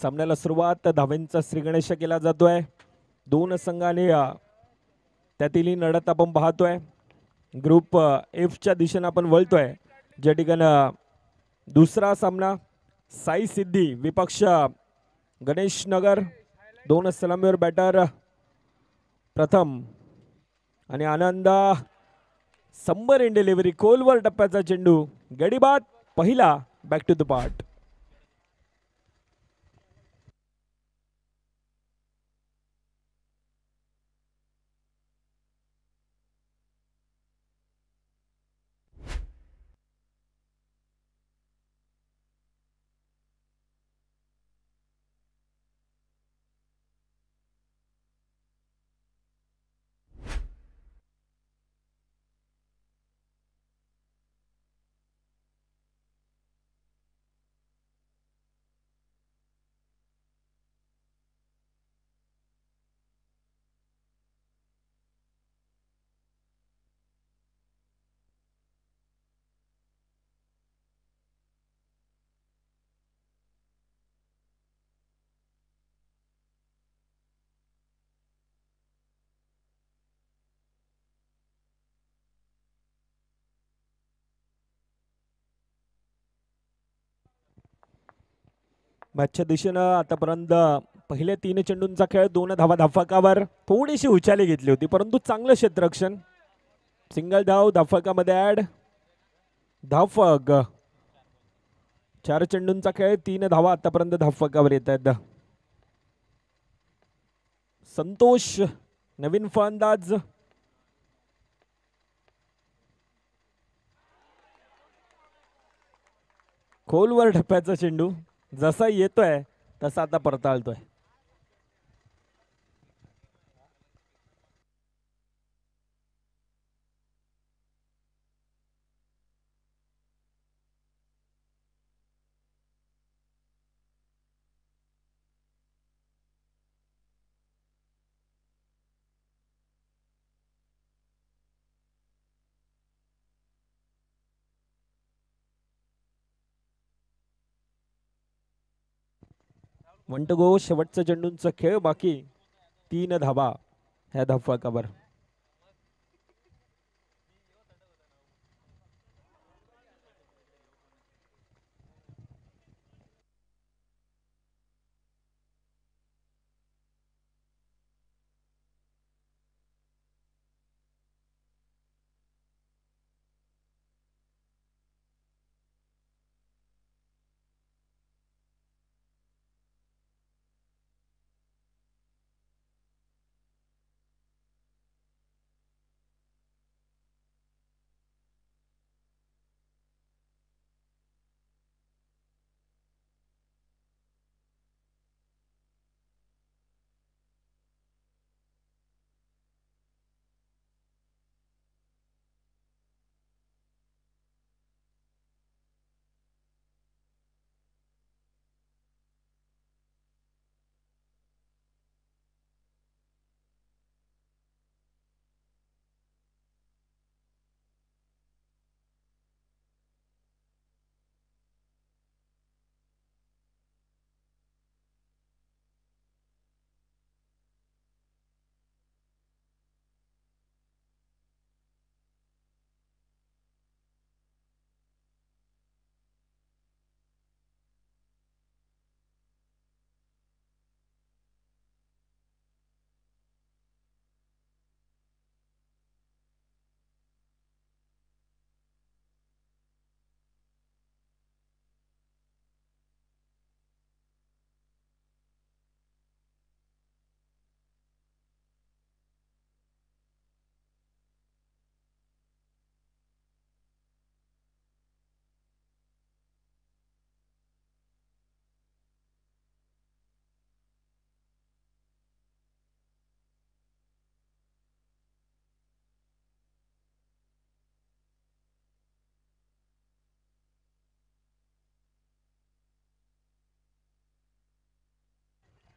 सामन्याला सुरुवात धावेंचा श्रीगणेश केला जातोय. दोन संघाने त्यातील ही लढत आपण पाहतोय. ग्रुप एफ च्या दिशेने आपण वळतोय, ज्या ठिकाणी दुसरा सामना साई सिद्धी विपक्ष गणेश नगर. दोन सलामीवर बॅटर प्रथम आणि आनंद संबर इन डिलिव्हरी. खोलवर टप्प्याचा चेंडू गडीबाद पहिला. Back to the part. मॅचच्या दिशेनं आतापर्यंत पहिल्या 3 चेंडूंचा खेळ. 2 धावा धाफकावर. थोडीशी उचाली घेतली होती, परंतु चांगलं क्षेत्ररक्षण. सिंगल धाव धाफकामध्ये ऍड. धाफक 4 चेंडूंचा खेळ. 3 धावा आतापर्यंत धाफकावर येत आहेत. संतोष नवीन फलंदाज. खोलवर ढप्प्याचा चेंडू जसा येतोय तसा आता परताळतोय. वंट गो. शेवटचा चेंडूंचा खेळ बाकी. 3 धावा ह्या धाफकावर.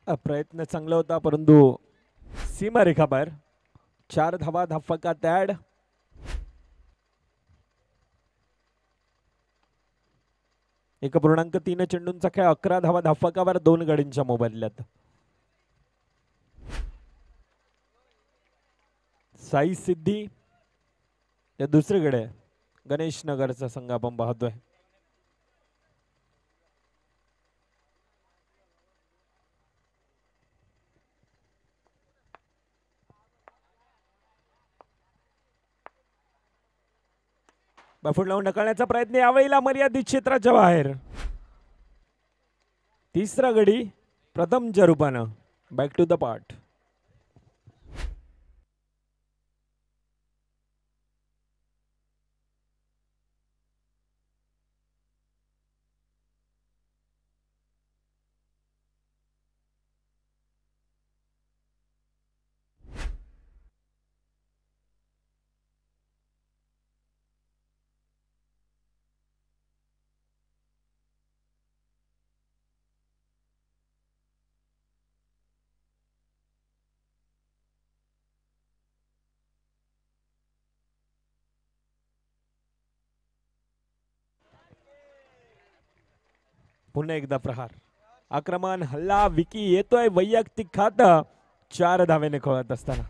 प्रयत्न चांगला होता, परंतु सीमारेखा बाहेर. 4 धावा धाफकात ऍड. 1.3 चेंडूंचा खेळ, 11 धावा धाफकावर 2 गडींच्या मोबदल्यात. साई सिद्धी या दुसरीकडे गणेश नगरचा संघ आपण पाहतोय. बफूट लावून ढकलण्याचा प्रयत्न, यावेळेला मर्यादित क्षेत्राच्या बाहेर. तिसरा गडी प्रथमच्या रूपानं. Back to the part. पुन्हा एकदा प्रहार, आक्रमण, हल्ला. विकी येतोय वैयक्तिक खातं, 4 धावेने खेळत असताना.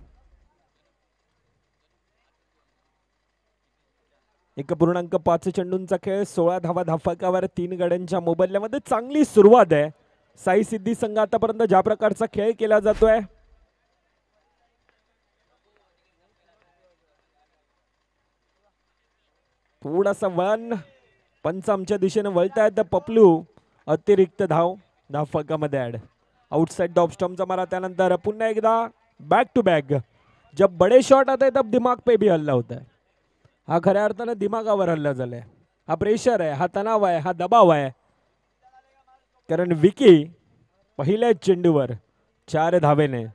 1.5 चेंडूंचा खेळ, 16 धावा धाफकावर 3 गड्यांच्या मोबदल्यामध्ये. चांगली सुरुवात आहे साई सिद्धी संघ आतापर्यंत ज्या प्रकारचा खेळ केला जातोय. थोडासा वळण, पंच आमच्या दिशेने वळतायत. पपलू अतिरिक्त धाव धाफकामध्ये ऍड. आउटसाइड डॉप स्टम्पचा मारा, त्यानंतर पुन्हा एकदा बॅक टू बॅक. जब बड़े शॉट आते तब दिमाग पे भी हल्ला होता है. हा खऱ्या अर्थानं दिमागावर हल्ला झालाय. हा प्रेशर आहे, हा तणाव आहे, हा दबाव आहे. कारण विकी पहिल्याच चेंडूवर 4 धावेने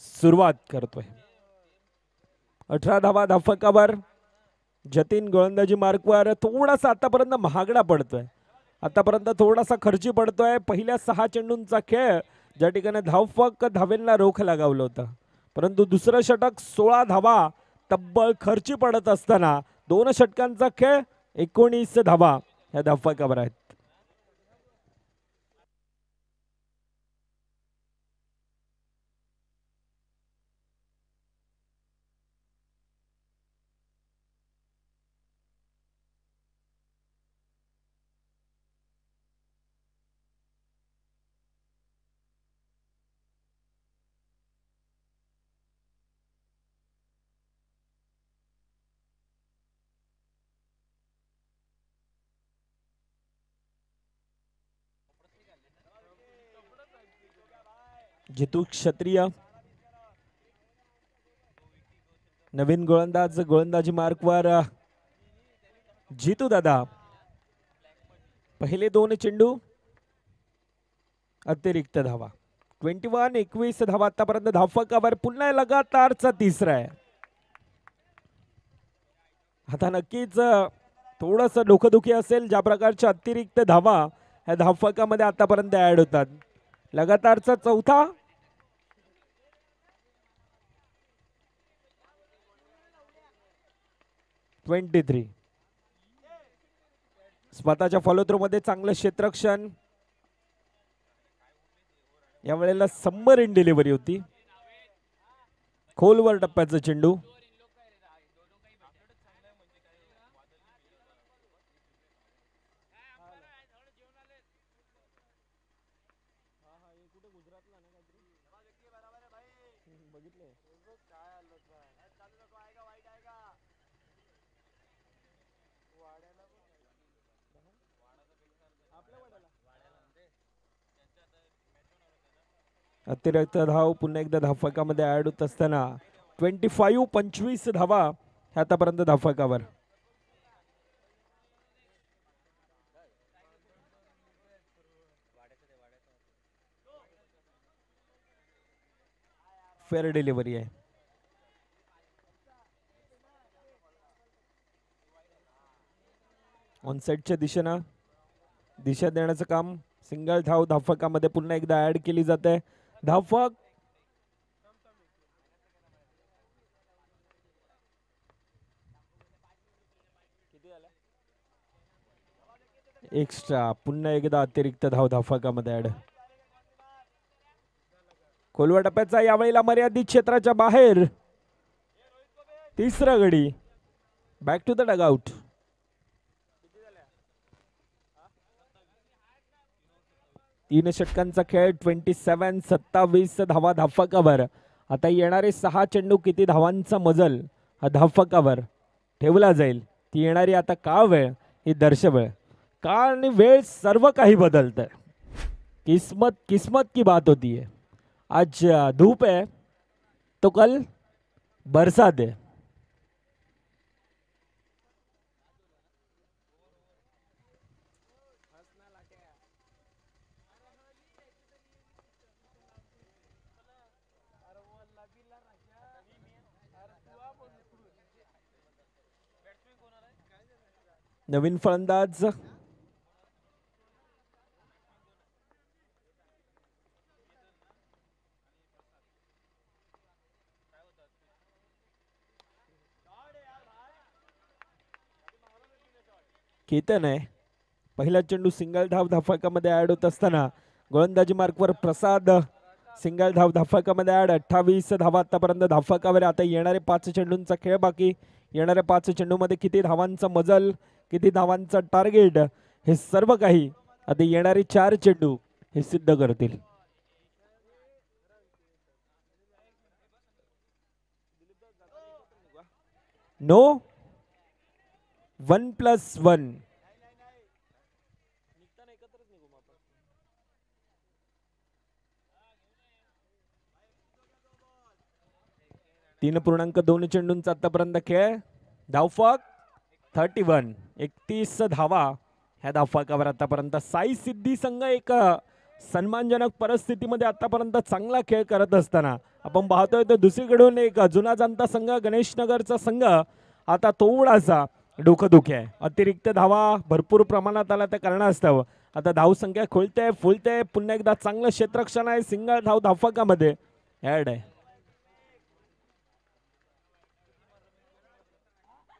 सुरुवात करतोय. 18 धावा धाफकावर. जतीन गोलंदाजी मार्कवर. थोडासा आतापर्यंत महागडा पडतोय, आतापर्यंत थोडासा खर्ची पडतोय. पहिल्या 6 चेंडूंचा खेळ ज्या ठिकाणी धावफक धावेंना रोख लगावलं होतं, परंतु दुसरं षटक 16 धावा तब्बल खर्ची पडत असताना 2 षटकांचा खेळ 19 धावा या धावफकावर आहेत. जितू क्षत्रिय नवीन गोलंदाज, गोलंदाजी मार्कवर. जितू दादा पहिले 2 चेंडू अतिरिक्त धावा. 21 धावा आतापर्यंत धावफकावर. पुन्हा लगातारचा तिसरा आहे. आता नक्कीच थोडस डोकंदुखी असेल ज्या प्रकारच्या अतिरिक्त धावा ह्या धावफकामध्ये आतापर्यंत ऍड होतात. लगातारचा चौथा. स्वतःच्या फॉलो थ्रू मध्ये चांगलं क्षेत्ररक्षण. यावेळेला सबमरीन डिलिव्हरी होती. खोलवर टप्प्याचा चेंडू. अतिरिक्त धाव पुन्हा एकदा धावफकामध्ये ऍड होत असताना 25 धावा आतापर्यंत धावफकावर. फेअर डिलिव्हरी आहे. ऑनसाइडच्या दिशेनं दिशा देण्याचं काम. सिंगल धाव धावफकामध्ये पुन्हा एकदा ऍड केली जाते. धावफक एक्स्ट्रा पुन्हा एकदा अतिरिक्त धाव धाफकामध्ये ऍड. खोलवा टप्प्याचा यावेळेला मर्यादित क्षेत्राच्या बाहेर तिसरा गडी. Back to the dugout. तीन षटकांचा खेळ. 27-27 धावा धाफकावर. आता येणारे 6 चेंडू किती धावांचा मजल हा धाफकावर ठेवला जाईल ती येणारी आता काळ वेळ ही दर्शवेल. काळ आणि वेळ सर्व काही बदलतंय. किस्मत किस्मत की बात होती है. आज धूप है तो कल बरसात है. नवीन फलंदाज केतन आहे. पहिला चेंडू सिंगल धाव धाफकामध्ये ऍड होत असताना गोलंदाजी मार्कवर प्रसाद सिंगल धाव धाफकामध्ये ऍड. 28 धावा आतापर्यंत धाफकावर. आता येणारे 5 चेंडूंचा खेळ बाकी. येणाऱ्या 5 चेंडूमध्ये किती धावांचा मजल किती धावांचा टार्गेट हे सर्व काही आता येणारे 4 चेंडू हे सिद्ध करतील. नो 1+1. 3.2 चेंडूंचा आतापर्यंत खेळ. धावफक 31. 31 धावा ह्या धावफकावर आतापर्यंत. साई सिद्धी संघ एक सन्मानजनक परिस्थितीमध्ये आतापर्यंत चांगला खेळ करत असताना आपण पाहतोय तर दुसरीकडून एक जुना जाणता संघ गणेशनगरचा संघ आता थोडासा डोकंदुखी आहे. अतिरिक्त धावा भरपूर प्रमाणात आला त्या कारणास्तव आता धावसंख्या खोलते फुलते. पुन्हा एकदा चांगलं क्षेत्ररक्षण आहे. सिंगल धाव धावफकामध्ये ऍड आहे.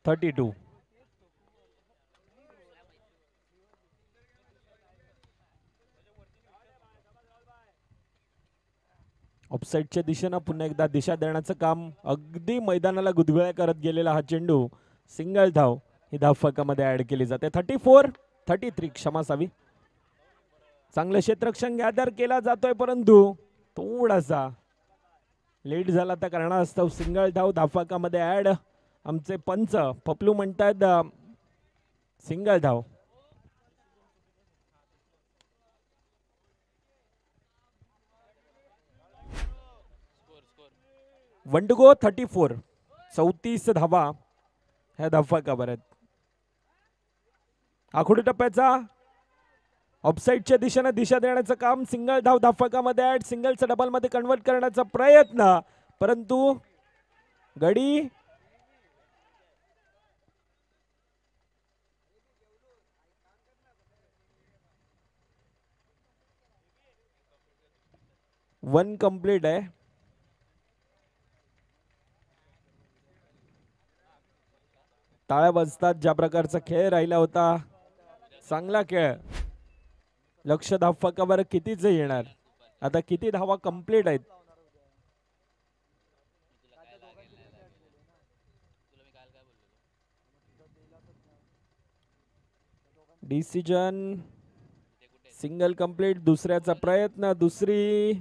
32. ऑफसाईडच्या दिशेनं पुन्हा एकदा दिशा देण्याचं काम. अगदी मैदानाला गुदगुळ्या करत गेलेला हा चेंडू सिंगल धाव ही धावफकामध्ये ऍड केली जाते. 33 क्षमासावी. चांगलं क्षेत्ररक्षण गॅदर केला जातोय परंतु थोडासा लेट झाला त्या कारणास्तव सिंगल धाव धावफकामध्ये ऍड. आमचे पंच पपलू म्हणतात सिंगल धाव. 34. 34 धावा ह्या धावफकावर आहेत. आखुडी टप्प्याचा ऑफसाईडच्या दिशेने दिशा देण्याचं काम. सिंगल धाव धावफकामध्ये ऍड. सिंगलचं डबल मध्ये कन्वर्ट करण्याचा प्रयत्न परंतु गडी वन कंप्लीट आहे. टाळ्या वाजतात. ज्या प्रकारचा खेळ राहिला होता चांगला खेळ. लक्ष धावफकावर कितीच येणार. आता किती धावा कंप्लीट आहेत. Decision single complete. दुसऱ्याचा प्रयत्न. दुसरी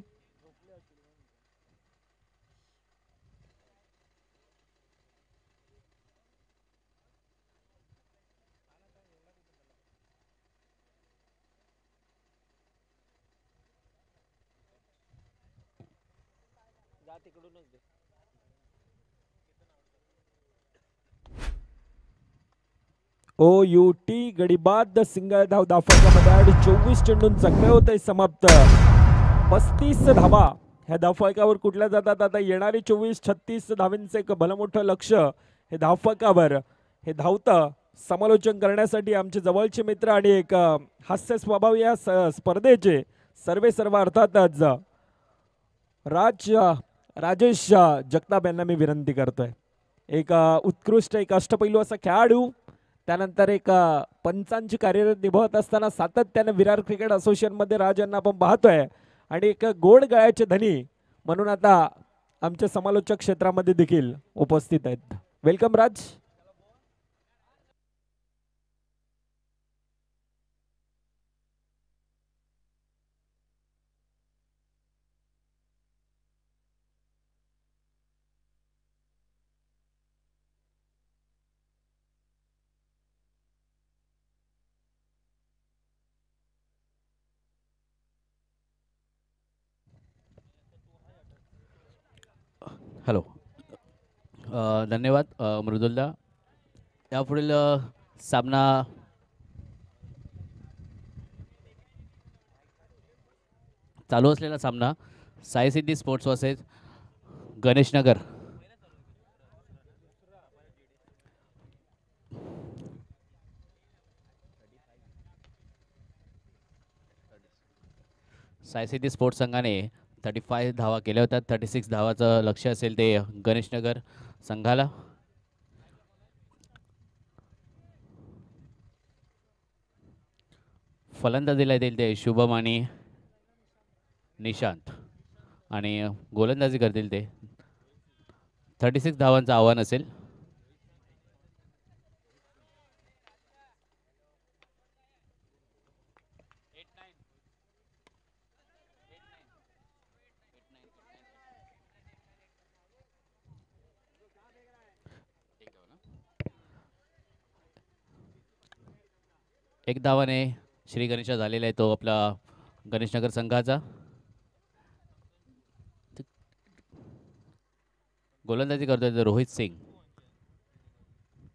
OUT गडीबाद. सिंगल धाव धावफकामध्ये 24 चेंडूंचा खेळ होतोय समाप्त. 35 धावा ह्या धावफकावर कुठल्या जातात. आता येणारी 24-36 धावांचं एक भलं मोठं लक्ष हे धावफकावर. हे धावतं समालोचन करण्यासाठी आमचे जवळचे मित्र आणि एक हास्य स्वभाव या स्पर्धेचे सर्व अर्थातच राजेश जगताप यांना मी विनंती करतोय. एक उत्कृष्ट एक अष्टपैलू असा खेळाडू त्यानंतर एक पंचांची कार्यरत निभावत असताना सातत्याने विरार क्रिकेट असोसिएशन मध्ये राज यांना आपण पाहतोय आणि एक गोड गळ्याचे धनी म्हणून आता आमच्या समालोचक क्षेत्रामध्ये देखील उपस्थित आहेत. वेलकम राज. हॅलो. धन्यवाद मृदुलदा. यापुढील सामना चालू असलेला सामना साई सिद्धी स्पोर्ट्स वर्सेस गणेशनगर. साई सिद्धी स्पोर्ट्स संघाने 35 धावा केल्या होत्या. 36 धावाचं लक्ष्य असेल ते गणेशनगर संघाला. फलंदाजीला येतील ते शुभम आणि निशांत आणि गोलंदाजी करतील ते 36 धावांचं आव्हान असेल. एक धावाने श्री गणेशा झालेला आहे तो आपला गणेशनगर संघाचा. गोलंदाजी करतोय रोहित सिंग.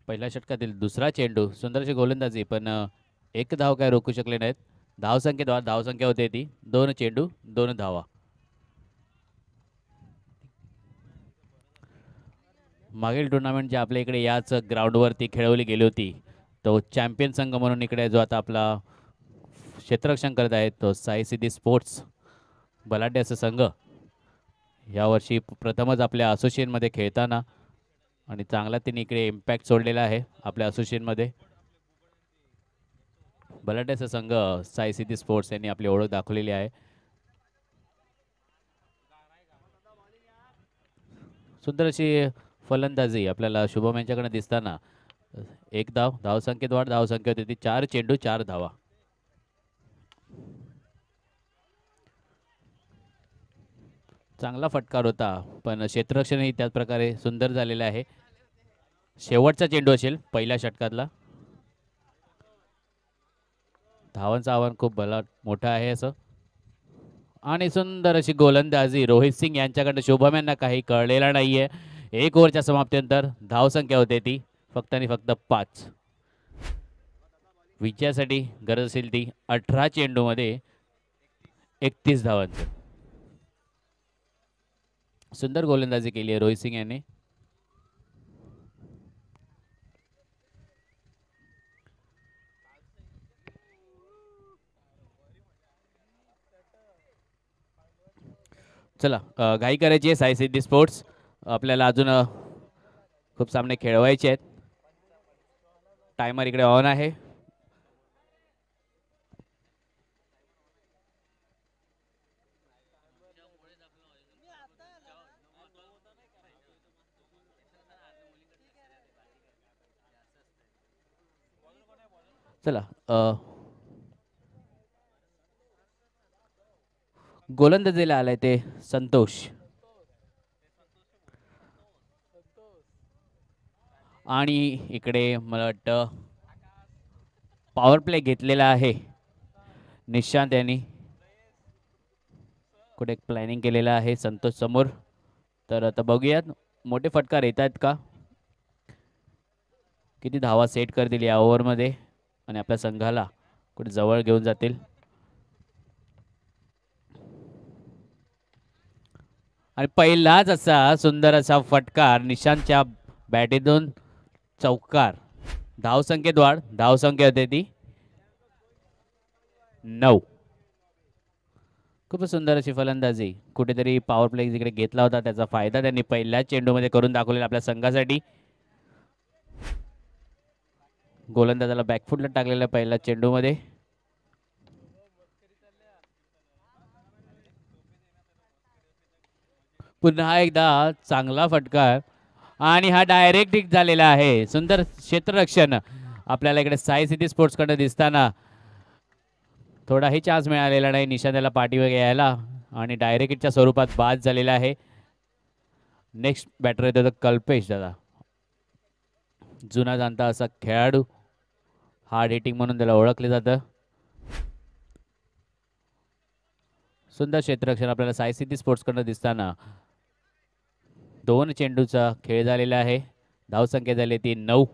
पहिल्या षटकातील दुसरा चेंडू, सुंदरशी गोलंदाजी, पण एक धाव काय रोखू शकले नाहीत. धावसंख्या होते ती 2 चेंडू 2 धावा. मागील टुर्नामेंट जी आपल्या इकडे याच ग्राउंडवरती खेळवली गेली होती, तो चॅम्पियन संघ म्हणून इकडे जो आता आपला क्षेत्ररक्षण करत आहे तो साई सिद्धी स्पोर्ट्स बलाढ्य असा संघ यावर्षी प्रथमच आपल्या असोसिएशनमध्ये खेळताना आणि चांगला त्यांनी इकडे इम्पॅक्ट सोडलेला आहे आपल्या असोसिएशनमध्ये. बलाढ्याचा संघ साई सिद्धी स्पोर्ट्स यांनी आपली ओळख दाखवलेली आहे. सुंदर अशी फलंदाजी आपल्याला शुभम यांच्याकडे दिसताना. एक धावसंख्येत वाढ. धावसंख्या होती ती 4 चेंडू 4 धावा. चांगला फटकार होता, पण क्षेत्ररक्षणही त्याच प्रकारे सुंदर झालेलं आहे. शेवटचा चेंडू असेल पहिल्या षटकातला. धावांचं आव्हान खूप मोठं आहे असं. आणि सुंदर अशी गोलंदाजी रोहित सिंग यांच्याकडनं. शुभम यांना काही कळलेला नाहीये. 1 ओव्हरच्या समाप्तीनंतर धावसंख्या होते ती फक्त आणि फक्त 5. विजयासाठी गरज असेल ती 18 चेंडूमध्ये 31 धावांचं. सुंदर गोलंदाजी केली आहे रोहित सिंग यांनी. चला, घाई करायची आहे साई सिद्धी स्पोर्ट्स. आपल्याला अजून खूप सामने खेळवायचे आहेत. टायमर इकडे ऑन आहे. चला, गोलंदाजीला आलाय ते संतोष. आणि इकडे मला वाटतं पॉवर प्ले घेतलेला आहे निशांत यांनी. कुठे प्लॅनिंग केलेलं आहे संतोष समोर. तर आता बघूयात मोठे फटकार येत आहेत का, किती धावा सेट करतील या ओव्हरमध्ये आणि आपल्या संघाला कुठे जवळ घेऊन जातील. आणि पहिलाच असा सुंदर असा फटकार निशांतच्या बॅटीतून चौकार. धावसंख्येत वाढ. धावसंख्या होते ती 9. खूप सुंदर अशी फलंदाजी. कुठेतरी पॉवर प्ले जिकडे घेतला होता त्याचा फायदा त्यांनी पहिल्याच चेंडूमध्ये करून दाखवलेला आपल्या संघासाठी. गोलंदाजाला बॅकफुटला टाकलेला पहिला चेंडूमध्ये. पुन्हा एकदा चांगला फटकार आणि हा डायरेक्ट हिट झालेला आहे. सुंदर क्षेत्ररक्षण आपल्याला इकडे साई सिटी स्पोर्ट्स कडे दिसताना. थोडाही चान्स मिळालेला नाही निशांद्याला पाठीवर यायला आणि डायरेक्ट हिटच्या स्वरूपात बाद झालेला आहे. नेक्स्ट बॅटर येतो कल्पेश दादा, जुना जाणता असा खेळाडू, हार्ड हिटिंग म्हणून त्याला ओळखले जातं. सुंदर क्षेत्ररक्षण आपल्याला साई सिटी स्पोर्ट्स कडनं दिसताना. 2 चेंडूचा खेळ झालेला आहे. धावसंख्या झाली ती 9.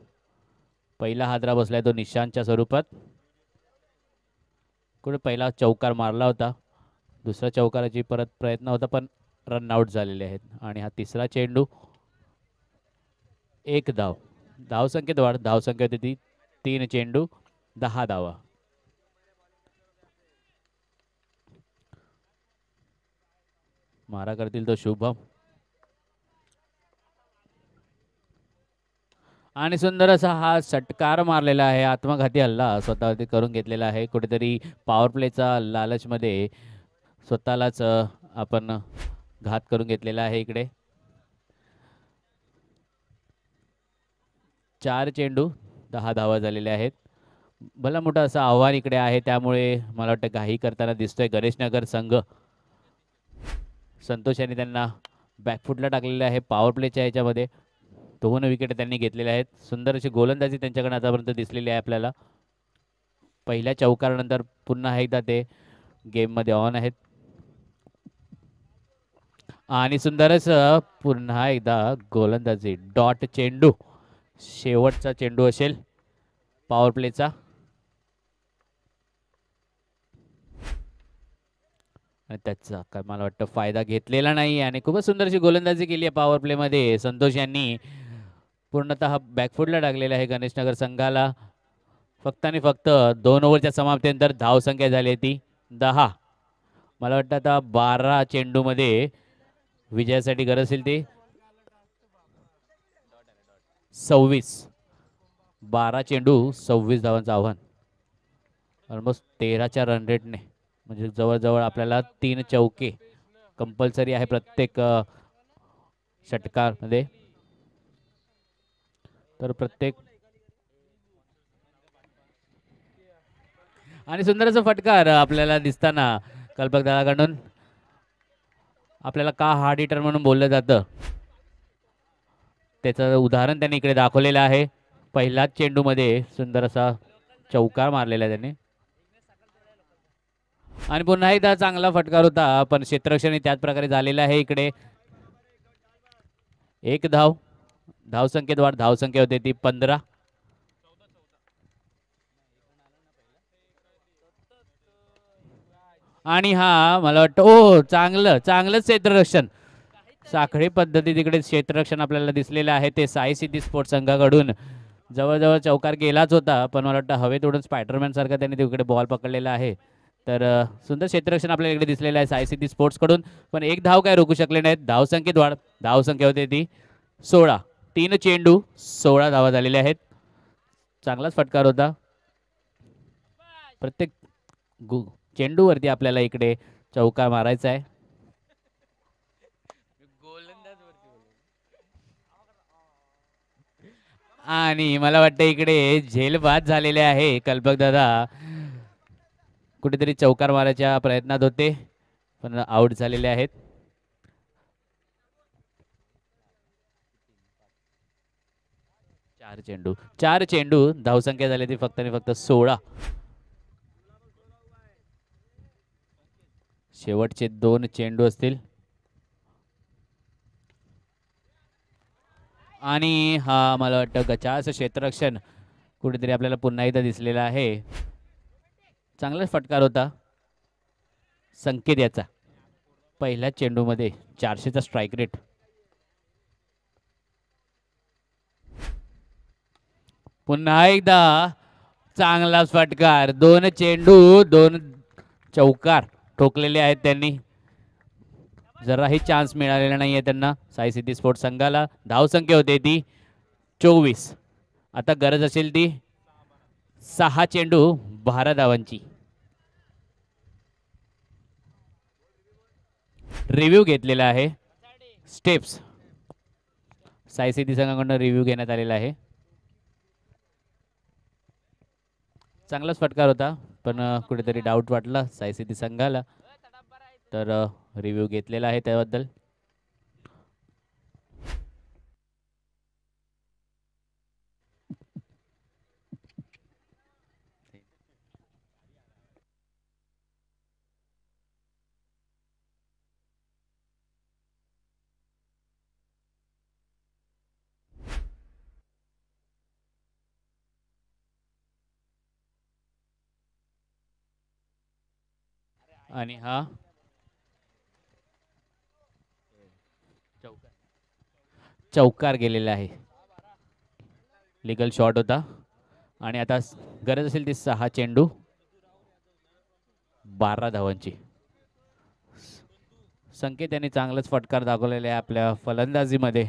पहिला हादरा बसलाय तो निशांतच्या स्वरूपात. कुठे पहिला चौकार मारला होता, दुसरा चौकाराची परत प्रयत्न होता पण रन आउट झालेले आहेत. आणि हा तिसरा चेंडू, 1 धाव. धावसंख्येत वाढ, धावसंख्या होती ती 3 चेंडू 10 धावा. मारा करतील तो शुभम. आणि सुंदर असा हा षटकार मारलेला आहे. आत्मघाती हल्ला स्वतःवरती करून घेतलेला आहे. कुठेतरी पॉवर प्लेचा लालचमध्ये स्वतःलाच आपण घात करून घेतलेला आहे. इकडे 4 चेंडू 10 धावा झालेल्या आहेत. भला मोठं असं आव्हान इकडे आहे, त्यामुळे मला वाटतं घाई करताना दिसतोय गणेशनगर संघ. संतोष यांनी त्यांना बॅकफुटला टाकलेलं आहे पॉवर प्लेच्या ह्याच्यामध्ये. 2 विकेट त्यांनी घेतलेल्या आहेत. सुंदर अशी गोलंदाजी त्यांच्याकडे आतापर्यंत दिसलेली आहे आपल्याला. पहिल्या चौकारानंतर पुन्हा एकदा ते गेममध्ये ऑन आहेत. आणि सुंदरच पुन्हा एकदा गोलंदाजी, डॉट चेंडू, शेवटचा चेंडू असेल पॉवर प्लेचा. आणि त्याचा काय मला वाटतं फायदा घेतलेला नाही आणि खूपच सुंदर अशी गोलंदाजी केली आहे पॉवर प्लेमध्ये संतोष यांनी. पूर्णतः बॅकफुटला टाकलेला आहे गणेशनगर संघाला. फक्त आणि फक्त 2 ओव्हरच्या समाप्तीनंतर धावसंख्या झाली ती 10. मला वाटतं आता 12 चेंडूमध्ये विजयासाठी गरज असेल ती 26. 12 चेंडू 26 धावांचं आव्हान. ऑलमोस्ट 13च्या रन रेटने, म्हणजे जवळजवळ आपल्याला 3 चौके कंपल्सरी आहे प्रत्येक षटकारमध्ये. तर प्रत्येक आणि सुंदर असा फटकार आपल्याला दिसताना कल्पक दादाकडून. आपल्याला का हार्ड हिटर म्हणून बोललं जातं त्याचं उदाहरण त्यांनी इकडे दाखवलेलं आहे. पहिल्याच चेंडूमध्ये सुंदर असा चौकार मारलेला आहे त्यांनी. आणि पुन्हा एकदा चांगला फटकार होता पण क्षेत्ररक्षण त्याच प्रकारे झालेलं आहे. इकडे 1 धाव. धावसंख्येत वाढ, धावसंख्या होते ती 15. आणि हा मला वाटतं चांगलंच क्षेत्ररक्षण, साखळी पद्धती तिकडे क्षेत्ररक्षण आपल्याला दिसलेलं आहे ते साई सिटी स्पोर्ट्स संघाकडून. जवळजवळ चौकार गेलाच होता पण मला वाटतं हवेत उडून स्पायडरमॅन सारखा त्यांनी तिकडे बॉल पकडलेला आहे. तर सुंदर क्षेत्ररक्षण आपल्याला इकडे दिसलेलं आहे साई सिटी स्पोर्ट्स कडून. पण 1 धाव काय रोखू शकले नाहीत. धावसंख्येत वाढ, धावसंख्या होते ती 16. 3 चेंडू 16 धावा झालेल्या आहेत. चांगलाच फटकार होता. प्रत्येक चेंडूवरती आपल्याला इकडे चौकार मारायचा आहे. आणि मला वाटतं इकडे झेलबाद झालेले आहे कल्पक दादा. कुठेतरी चौकार मारायच्या प्रयत्नात होते पण आउट झालेले आहेत. चार चेंडू धावसंख्या झाली ती फक्त आणि फक्त 16. शेवटचे 2 चेंडू असतील. आणि हा मला वाटतं गचाचं क्षेत्ररक्षण कुठेतरी आपल्याला पुन्हा एकदा दिसलेला आहे. चांगलाच फटकार होता संकेत याचा. पहिल्या चेंडूमध्ये 400चा स्ट्राईक रेट. पुन्हा एकदा चांगला फटकार. 2 चेंडू 2 चौकार ठोकलेले आहेत त्यांनी. जराही चान्स मिळालेला नाहीये त्यांना साई सिटी स्पोर्ट्स संघाला. धावसंख्या होते ती 24. आता गरज असेल ती 6 चेंडू 12 धावांची. रिव्ह्यू घेतलेला आहे. स्टेप्स साई सिद्धी संघाकडून रिव्ह्यू घेण्यात आलेला आहे. चांगलाच फटकार होता, पण कुठेतरी डाऊट वाटला साई सिद्धी संघाला, तर रिव्ह्यू घेतलेला आहे त्याबद्दल. आणि हा चौकार गेलेला आहे. लिगल शॉट होता. आणि आता गरज असेल ती 6 चेंडू 12 धावांची. संकेत यांनी चांगलाच फटकार दाखवलेला आहे आपल्या फलंदाजीमध्ये.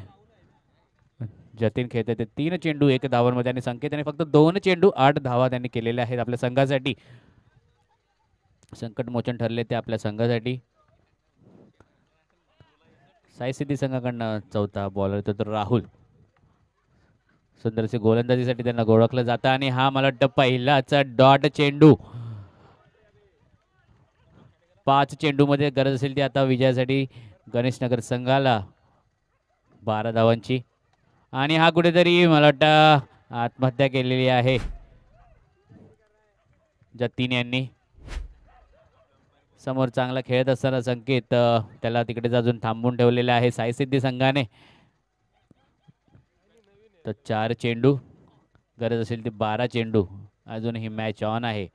जतीन खेळते ते 3 चेंडू 1 धावांमध्ये, आणि संकेत यांनी फक्त 2 चेंडू 8 धावा त्यांनी केलेल्या आहेत आपल्या संघासाठी. संकट मोचन ठरले ते आपल्या संघासाठी. साई सिद्धी संघाकडनं चौथा बॉलर येतो तर राहुल. सुंदरशी गोलंदाजीसाठी त्यांना ओळखलं जातं. आणि हा मला वाटतं पहिलाचा डॉट चेंडू. 5 चेंडू मध्ये गरज असेल ती आता विजयासाठी गणेशनगर संघाला 12 धावांची. आणि हा कुठेतरी मला वाटतं आत्महत्या केलेली आहे जतीन यांनी. समोर चांगला खेळत असताना संकेत त्याला तिकडेच अजून थांबून ठेवलेला आहे साई सिद्धी संघाने. तर 4 चेंडू गरज असेल ती 12 चेंडू. अजून ही मॅच ऑन आहे.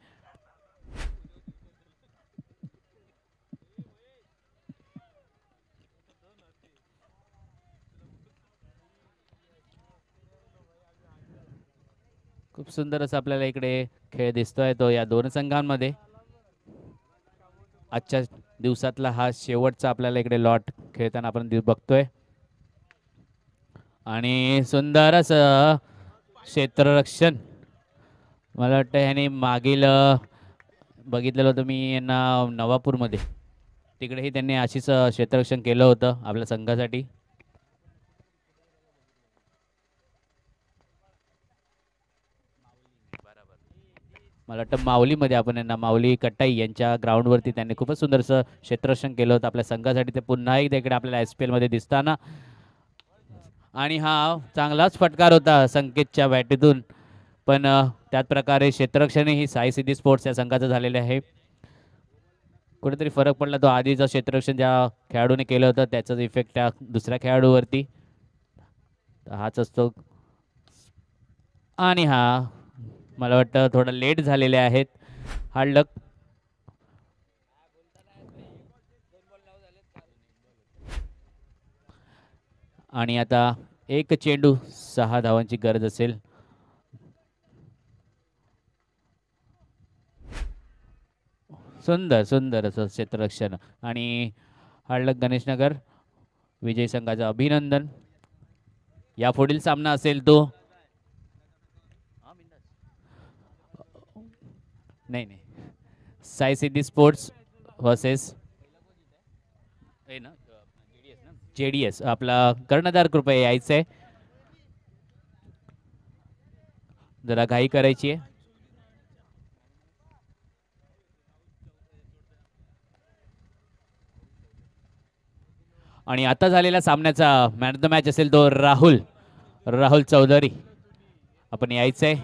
खूप सुंदर असं आपल्याला इकडे खेळ दिसतोय तो या दोन संघांमध्ये. आजच्या दिवसातला हा शेवटचा आपल्याला इकडे लॉट खेळताना आपण बघतोय. आणि सुंदर असं क्षेत्ररक्षण. मला वाटतं ह्याने मागील बघितलेलं होतं मी यांना नवापूरमध्ये, तिकडेही त्यांनी अशीच क्षेत्ररक्षण केलं होतं आपल्या संघासाठी. मला वाटतं माऊलीमध्ये आपण यांना माऊली कट्टाई यांच्या ग्राउंडवरती त्यांनी खूपच सुंदरसं क्षेत्ररक्षण केलं होतं आपल्या संघासाठी. ते पुन्हा एकदा इकडे आपल्याला SPL मध्ये दिसताना. आणि हा चांगलाच फटकार होता संकेतच्या बॅटीतून, पण त्याच प्रकारे क्षेत्ररक्षण ही साई सिद्धी स्पोर्ट्स या संघाचं झालेलं आहे. कुठेतरी फरक पडला तो आधीचं क्षेत्ररक्षण ज्या खेळाडूने केलं होतं त्याचाच इफेक्ट त्या दुसऱ्या खेळाडूवरती. हाच असतो. आणि हा मला वाटतं थोडं लेट झालेले आहेत हार्ड लक. आणि आता 1 चेंडू 6 धावांची गरज असेल. सुंदर सुंदर असं क्षेत्ररक्षण. आणि हार्ड लक गणेशनगर विजय संघाचं अभिनंदन. यापुढील सामना असेल तो नाही साई सिद्धी स्पोर्ट्स वर्सेस JDS. आपला कर्णधार कृपया यायचंय, जरा घाई करायची आहे. आणि आता झालेल्या सामन्याचा मॅन ऑफ द मॅच असेल तो राहुल चौधरी. आपण यायचंय.